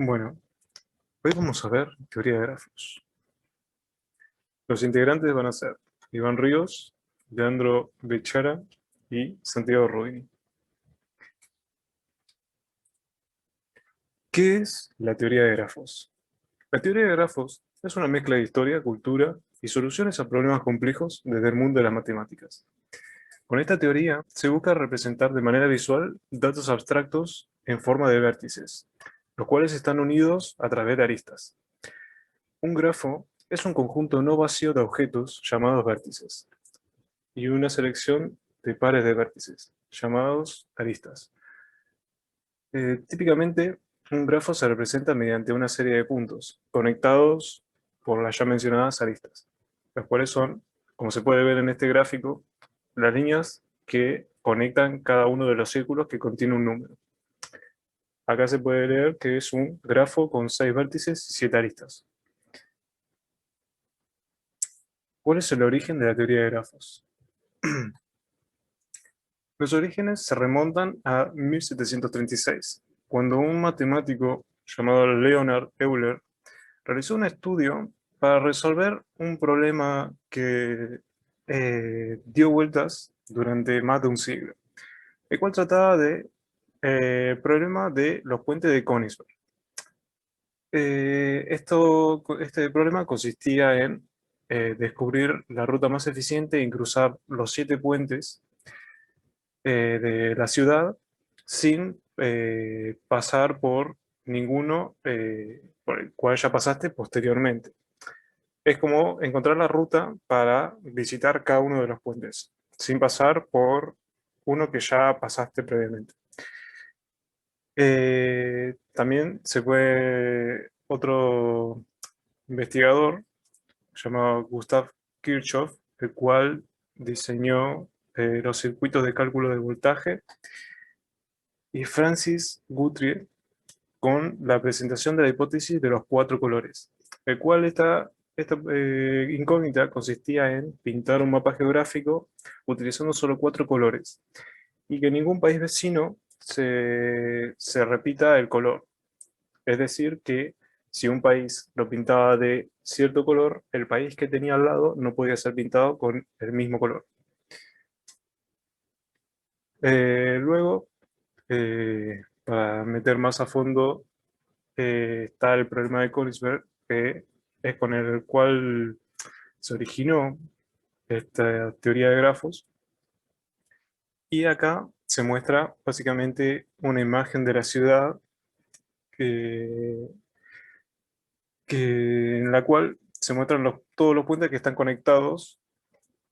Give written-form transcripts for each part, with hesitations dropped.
Bueno, hoy vamos a ver teoría de grafos. Los integrantes van a ser Iván Ríos, Leandro Bechara y Santiago Rodini. ¿Qué es la teoría de grafos? La teoría de grafos es una mezcla de historia, cultura y soluciones a problemas complejos desde el mundo de las matemáticas. Con esta teoría se busca representar de manera visual datos abstractos en forma de vértices, los cuales están unidos a través de aristas. Un grafo es un conjunto no vacío de objetos llamados vértices, y una selección de pares de vértices, llamados aristas. Típicamente, un grafo se representa mediante una serie de puntos, conectados por las ya mencionadas aristas, las cuales son, como se puede ver en este gráfico, las líneas que conectan cada uno de los círculos que contiene un número. Acá se puede leer que es un grafo con 6 vértices y 7 aristas. ¿Cuál es el origen de la teoría de grafos? Los orígenes se remontan a 1736, cuando un matemático llamado Leonhard Euler realizó un estudio para resolver un problema que dio vueltas durante más de un siglo, el cual trataba de el problema de los puentes de Königsberg. Este problema consistía en descubrir la ruta más eficiente en cruzar los 7 puentes de la ciudad sin pasar por ninguno por el cual ya pasaste posteriormente. Es como encontrar la ruta para visitar cada uno de los puentes, sin pasar por uno que ya pasaste previamente. También se puede, otro investigador llamado Gustav Kirchhoff, el cual diseñó los circuitos de cálculo de voltaje, y Francis Guthrie con la presentación de la hipótesis de los 4 colores, el cual esta incógnita consistía en pintar un mapa geográfico utilizando solo 4 colores y que en ningún país vecino se repita el color. Es decir, que si un país lo pintaba de cierto color, el país que tenía al lado no podía ser pintado con el mismo color. Luego, para meter más a fondo, está el problema de Königsberg, que es con el cual se originó esta teoría de grafos. Y acá se muestra básicamente una imagen de la ciudad que, en la cual se muestran todos los puentes que están conectados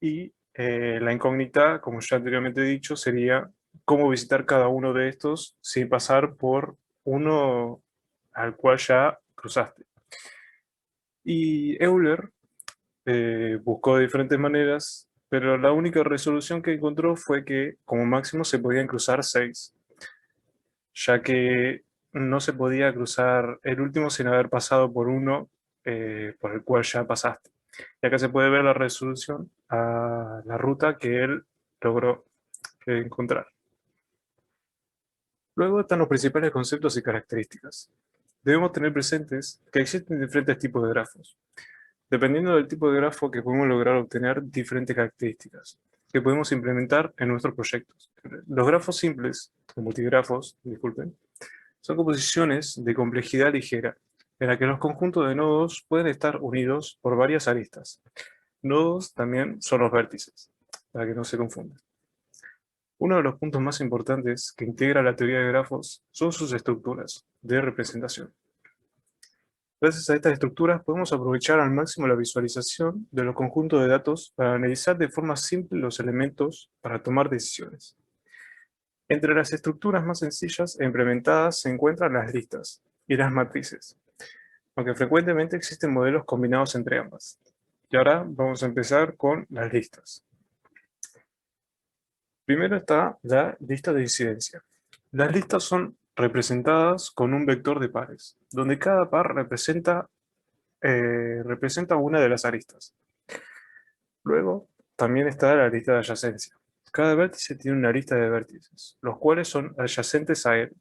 y la incógnita, como ya anteriormente he dicho, sería cómo visitar cada uno de estos sin pasar por uno al cual ya cruzaste. Y Euler buscó de diferentes maneras, pero la única resolución que encontró fue que como máximo se podían cruzar 6, ya que no se podía cruzar el último sin haber pasado por uno por el cual ya pasaste. Y acá se puede ver la resolución a la ruta que él logró encontrar. Luego están los principales conceptos y características. Debemos tener presentes que existen diferentes tipos de grafos. Dependiendo del tipo de grafo que podemos lograr obtener diferentes características que podemos implementar en nuestros proyectos. Los grafos simples, o multigrafos, disculpen, son composiciones de complejidad ligera, en la que los conjuntos de nodos pueden estar unidos por varias aristas. Nodos también son los vértices, para que no se confundan. Uno de los puntos más importantes que integra la teoría de grafos son sus estructuras de representación. Gracias a estas estructuras podemos aprovechar al máximo la visualización de los conjuntos de datos para analizar de forma simple los elementos para tomar decisiones. Entre las estructuras más sencillas e implementadas se encuentran las listas y las matrices, aunque frecuentemente existen modelos combinados entre ambas. Y ahora vamos a empezar con las listas. Primero está la lista de incidencia. Las listas son representadas con un vector de pares, donde cada par representa una de las aristas. Luego, también está la lista de adyacencia. Cada vértice tiene una lista de vértices, los cuales son adyacentes a él.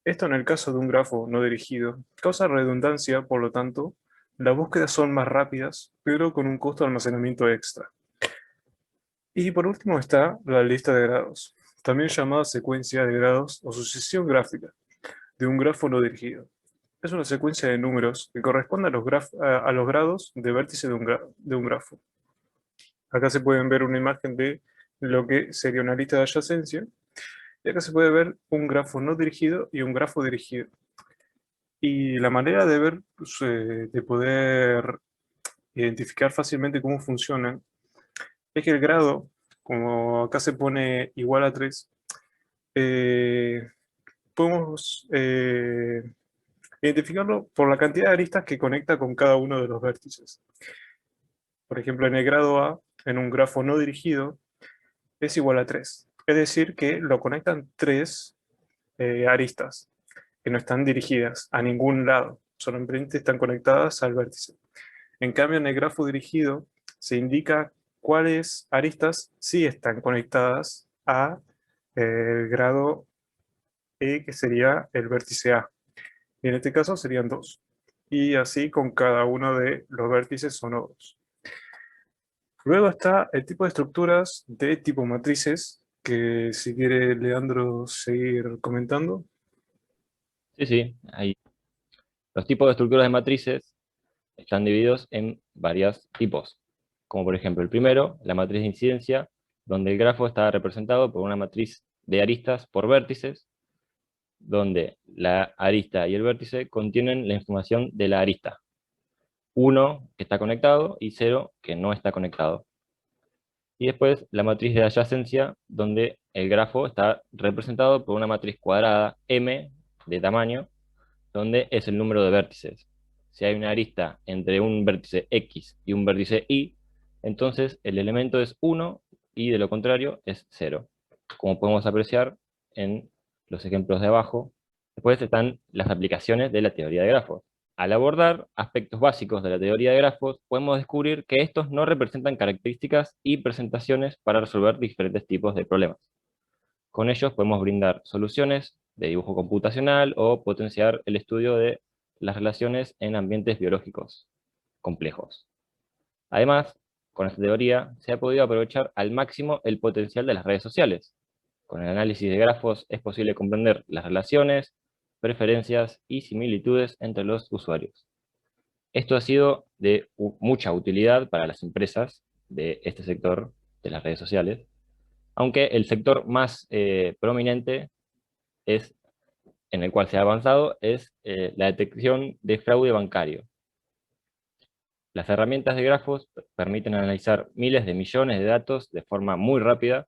Esto en el caso de un grafo no dirigido causa redundancia, por lo tanto, las búsquedas son más rápidas, pero con un costo de almacenamiento extra. Y por último está la lista de grados, también llamada secuencia de grados o sucesión gráfica de un grafo no dirigido. Es una secuencia de números que corresponde a los grados de vértice de un grafo. Acá se pueden ver una imagen de lo que sería una lista de adyacencia, y acá se puede ver un grafo no dirigido y un grafo dirigido. Y la manera de ver, pues, de poder identificar fácilmente cómo funcionan, es que el grado, como acá se pone igual a 3, podemos identificarlo por la cantidad de aristas que conecta con cada uno de los vértices. Por ejemplo, en el grado A, en un grafo no dirigido, es igual a 3. Es decir, que lo conectan 3 aristas que no están dirigidas a ningún lado, solamente están conectadas al vértice. En cambio, en el grafo dirigido se indica cuáles aristas sí están conectadas a el grado E, que sería el vértice A. Y en este caso serían 2. Y así con cada uno de los vértices o nodos. Luego está el tipo de estructuras de tipo matrices, que si quiere Leandro seguir comentando. Sí, sí, ahí. Los tipos de estructuras de matrices están divididos en varios tipos, como por ejemplo el primero, la matriz de incidencia, donde el grafo está representado por una matriz de aristas por vértices, donde la arista y el vértice contienen la información de la arista. 1 que está conectado y 0 que no está conectado. Y después la matriz de adyacencia, donde el grafo está representado por una matriz cuadrada M de tamaño, donde es el número de vértices. Si hay una arista entre un vértice X y un vértice Y, entonces el elemento es 1 y de lo contrario es 0, como podemos apreciar en los ejemplos de abajo. Después están las aplicaciones de la teoría de grafos. Al abordar aspectos básicos de la teoría de grafos, podemos descubrir que estos no representan características y presentaciones para resolver diferentes tipos de problemas. Con ellos podemos brindar soluciones de dibujo computacional o potenciar el estudio de las relaciones en ambientes biológicos complejos. Además, con esta teoría se ha podido aprovechar al máximo el potencial de las redes sociales. Con el análisis de grafos es posible comprender las relaciones, preferencias y similitudes entre los usuarios. Esto ha sido de mucha utilidad para las empresas de este sector de las redes sociales, aunque el sector más prominente es, en el cual se ha avanzado es la detección de fraude bancario. Las herramientas de grafos permiten analizar miles de millones de datos de forma muy rápida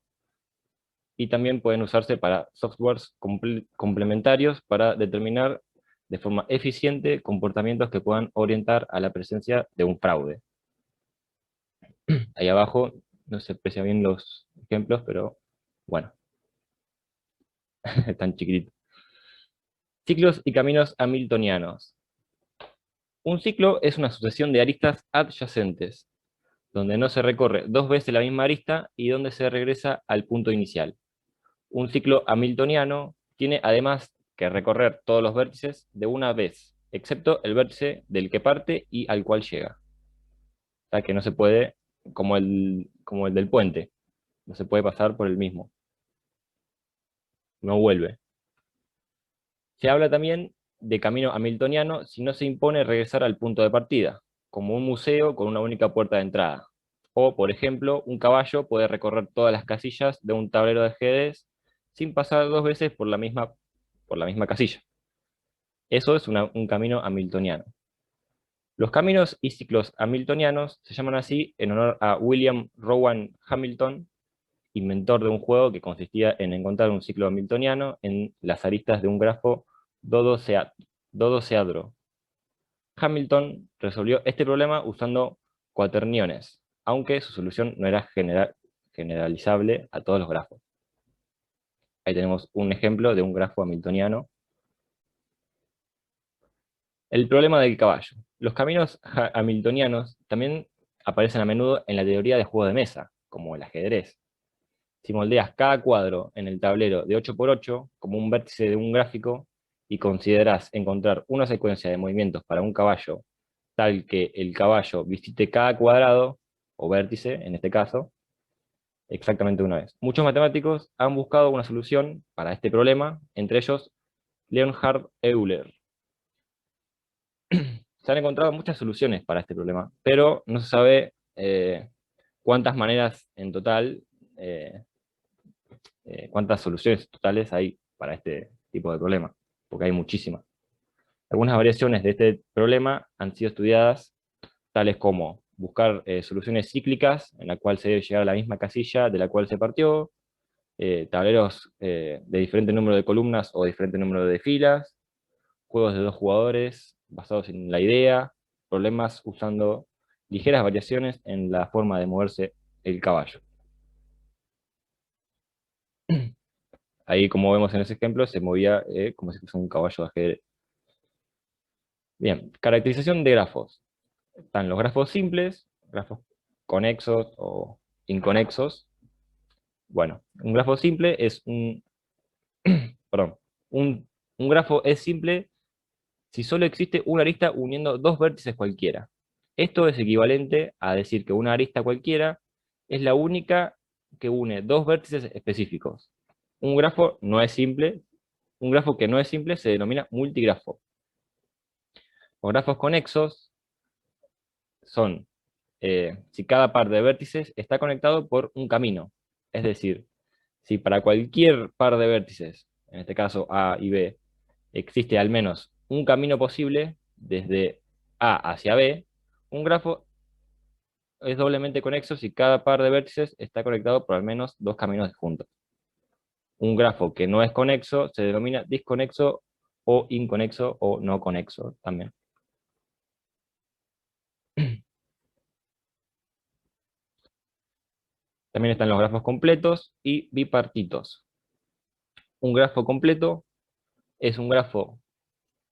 y también pueden usarse para softwares complementarios para determinar de forma eficiente comportamientos que puedan orientar a la presencia de un fraude. Ahí abajo no se aprecia bien los ejemplos, pero bueno, están chiquititos. Ciclos y caminos hamiltonianos. Un ciclo es una sucesión de aristas adyacentes, donde no se recorre dos veces la misma arista y donde se regresa al punto inicial. Un ciclo hamiltoniano tiene además que recorrer todos los vértices de una vez, excepto el vértice del que parte y al cual llega. O sea que no se puede, como el del puente, no se puede pasar por el mismo. No vuelve. Se habla también de camino hamiltoniano si no se impone regresar al punto de partida, como un museo con una única puerta de entrada. O, por ejemplo, un caballo puede recorrer todas las casillas de un tablero de ajedrez sin pasar dos veces por la misma casilla. Eso es un camino hamiltoniano. Los caminos y ciclos hamiltonianos se llaman así en honor a William Rowan Hamilton, inventor de un juego que consistía en encontrar un ciclo hamiltoniano en las aristas de un grafo dodoceadro. Hamilton resolvió este problema usando cuaterniones, aunque su solución no era generalizable a todos los grafos. Ahí tenemos un ejemplo de un grafo hamiltoniano. El problema del caballo. Los caminos hamiltonianos también aparecen a menudo en la teoría de juego de mesa, como el ajedrez. Si moldeas cada cuadro en el tablero de 8 por 8 como un vértice de un gráfico, y considerás encontrar una secuencia de movimientos para un caballo tal que el caballo visite cada cuadrado, o vértice en este caso, exactamente una vez. Muchos matemáticos han buscado una solución para este problema, entre ellos Leonhard Euler. Se han encontrado muchas soluciones para este problema, pero no se sabe cuántas maneras en total, eh, cuántas soluciones totales hay para este tipo de problema, porque hay muchísimas. Algunas variaciones de este problema han sido estudiadas, tales como buscar soluciones cíclicas, en la cual se debe llegar a la misma casilla de la cual se partió, tableros de diferente número de columnas o diferente número de filas, juegos de dos jugadores basados en la idea, problemas usando ligeras variaciones en la forma de moverse el caballo. Ahí, como vemos en ese ejemplo, se movía como si fuese un caballo de ajedrez. Bien, caracterización de grafos. Están los grafos simples, grafos conexos o inconexos. Bueno, un grafo simple es perdón, un, un grafo es simple si solo existe una arista uniendo dos vértices cualquiera. Esto es equivalente a decir que una arista cualquiera es la única que une dos vértices específicos. Un grafo no es simple, un grafo que no es simple se denomina multigrafo. Los grafos conexos son si cada par de vértices está conectado por un camino. Es decir, si para cualquier par de vértices, en este caso A y B, existe al menos un camino posible desde A hacia B, un grafo es doblemente conexo si cada par de vértices está conectado por al menos dos caminos juntos. Un grafo que no es conexo se denomina disconexo o inconexo o no conexo también. También están los grafos completos y bipartitos. Un grafo completo es un grafo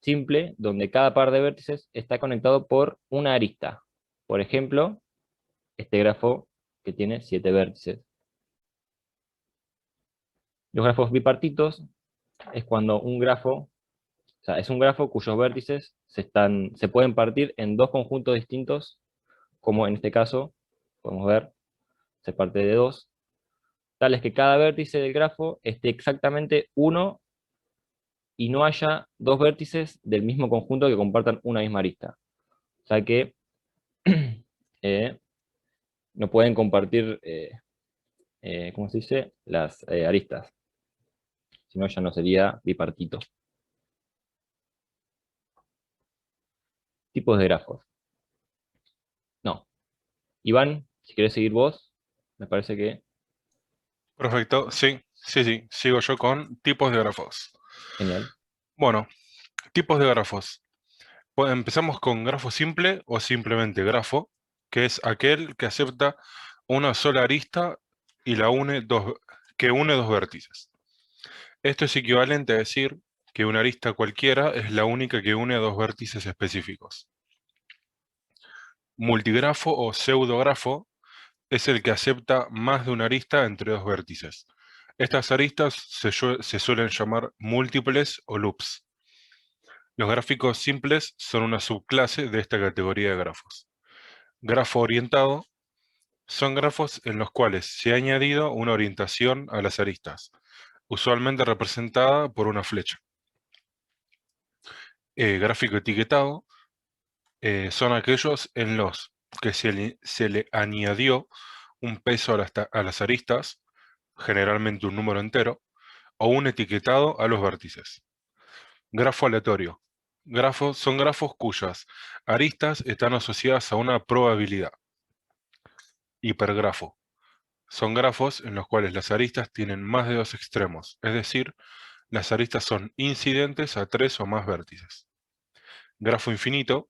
simple donde cada par de vértices está conectado por una arista. Por ejemplo, este grafo que tiene 7 vértices. Los grafos bipartitos es cuando un grafo, o sea, es un grafo cuyos vértices se pueden partir en dos conjuntos distintos, como en este caso, podemos ver, se parte de dos, tales que cada vértice del grafo esté exactamente uno y no haya dos vértices del mismo conjunto que compartan una misma arista. O sea que eh, no pueden compartir, ¿cómo se dice? Las aristas, si no ya no sería bipartito. Tipos de grafos. No. Iván, si querés seguir vos, me parece que Perfecto, sí, sí, sí. Sigo yo con tipos de grafos. genial. Bueno, tipos de grafos. Pues empezamos con grafo simple o simplemente grafo, que es aquel que acepta una sola arista y que une dos vértices. Esto es equivalente a decir que una arista cualquiera es la única que une a dos vértices específicos. Multigrafo o pseudografo es el que acepta más de una arista entre dos vértices. Estas aristas se suelen llamar múltiples o loops. Los gráficos simples son una subclase de esta categoría de grafos. Grafo orientado son grafos en los cuales se ha añadido una orientación a las aristas, usualmente representada por una flecha. Gráfico etiquetado son aquellos en los que se le añadió un peso a las aristas, generalmente un número entero, o un etiquetado a los vértices. Grafo aleatorio. Son grafos cuyas aristas están asociadas a una probabilidad. Hipergrafo. Son grafos en los cuales las aristas tienen más de dos extremos, es decir, las aristas son incidentes a tres o más vértices. Grafo infinito.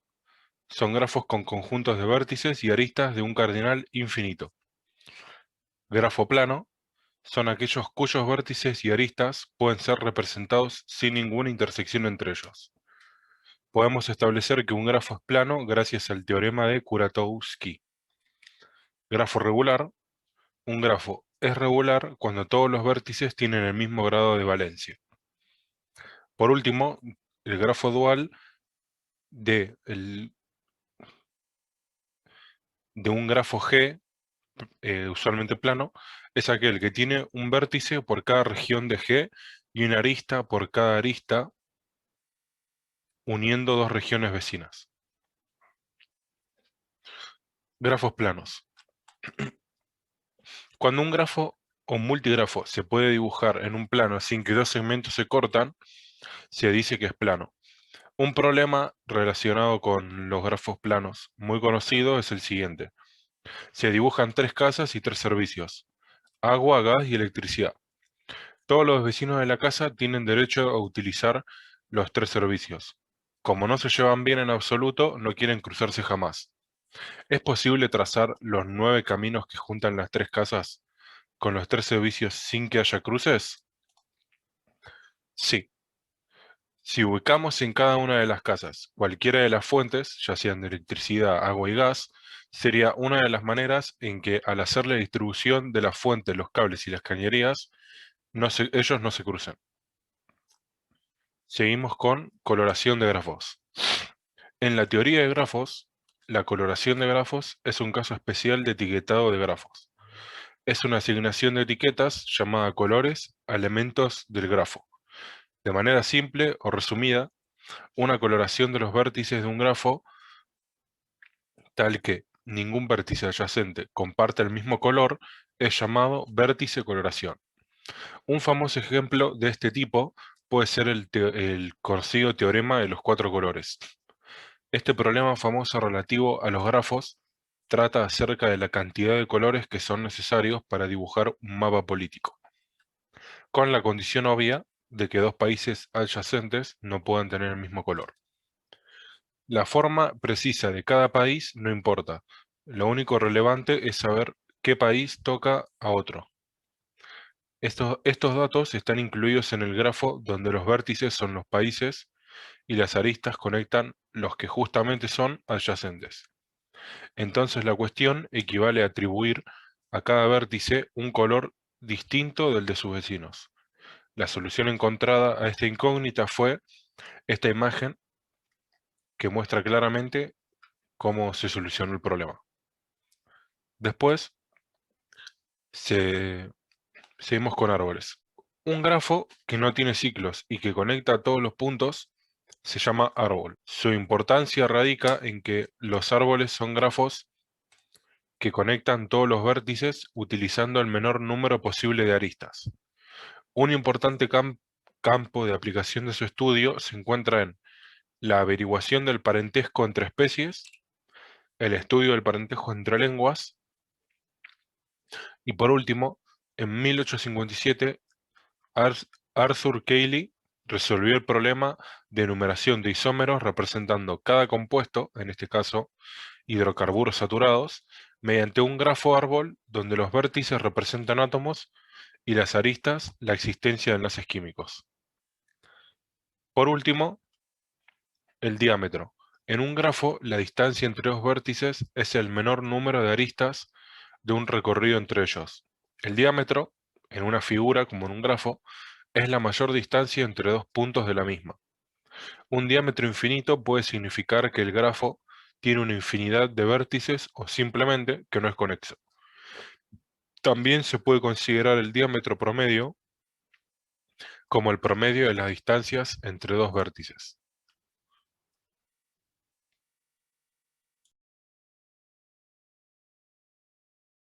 Son grafos con conjuntos de vértices y aristas de un cardinal infinito. Grafo plano. Son aquellos cuyos vértices y aristas pueden ser representados sin ninguna intersección entre ellos. Podemos establecer que un grafo es plano gracias al teorema de Kuratowski. Grafo regular. Un grafo es regular cuando todos los vértices tienen el mismo grado de valencia. Por último, el grafo dual de un grafo G, usualmente plano, es aquel que tiene un vértice por cada región de G y una arista por cada arista, uniendo dos regiones vecinas. Grafos planos. Cuando un grafo o multigrafo se puede dibujar en un plano sin que dos segmentos se cortan, se dice que es plano. Un problema relacionado con los grafos planos muy conocido es el siguiente. Se dibujan tres casas y tres servicios: agua, gas y electricidad. Todos los vecinos de la casa tienen derecho a utilizar los tres servicios. Como no se llevan bien en absoluto, no quieren cruzarse jamás. ¿Es posible trazar los 9 caminos que juntan las tres casas con los tres servicios sin que haya cruces? Sí. Si ubicamos en cada una de las casas cualquiera de las fuentes, ya sean de electricidad, agua y gas, sería una de las maneras en que al hacer la distribución de las fuentes, los cables y las cañerías, ellos no se crucen. Seguimos con coloración de grafos. En la teoría de grafos, la coloración de grafos es un caso especial de etiquetado de grafos. Es una asignación de etiquetas llamada colores a elementos del grafo. De manera simple o resumida, una coloración de los vértices de un grafo tal que ningún vértice adyacente comparte el mismo color es llamado vértice coloración. Un famoso ejemplo de este tipo puede ser el conocido teorema de los cuatro colores. Este problema famoso relativo a los grafos trata acerca de la cantidad de colores que son necesarios para dibujar un mapa político, con la condición obvia de que dos países adyacentes no puedan tener el mismo color. La forma precisa de cada país no importa. Lo único relevante es saber qué país toca a otro. Estos datos están incluidos en el grafo donde los vértices son los países y las aristas conectan los que justamente son adyacentes. Entonces la cuestión equivale a atribuir a cada vértice un color distinto del de sus vecinos. La solución encontrada a esta incógnita fue esta imagen que muestra claramente cómo se solucionó el problema. Después, seguimos con árboles. Un grafo que no tiene ciclos y que conecta todos los puntos se llama árbol. Su importancia radica en que los árboles son grafos que conectan todos los vértices utilizando el menor número posible de aristas. Un importante campo de aplicación de su estudio se encuentra en la averiguación del parentesco entre especies, el estudio del parentesco entre lenguas, y por último, en 1857, Arthur Cayley resolvió el problema de numeración de isómeros representando cada compuesto, en este caso hidrocarburos saturados, mediante un grafo árbol donde los vértices representan átomos y las aristas la existencia de enlaces químicos. Por último, el diámetro. En un grafo, la distancia entre dos vértices es el menor número de aristas de un recorrido entre ellos. El diámetro, en una figura como en un grafo, es la mayor distancia entre dos puntos de la misma. Un diámetro infinito puede significar que el grafo tiene una infinidad de vértices o simplemente que no es conexo. También se puede considerar el diámetro promedio como el promedio de las distancias entre dos vértices.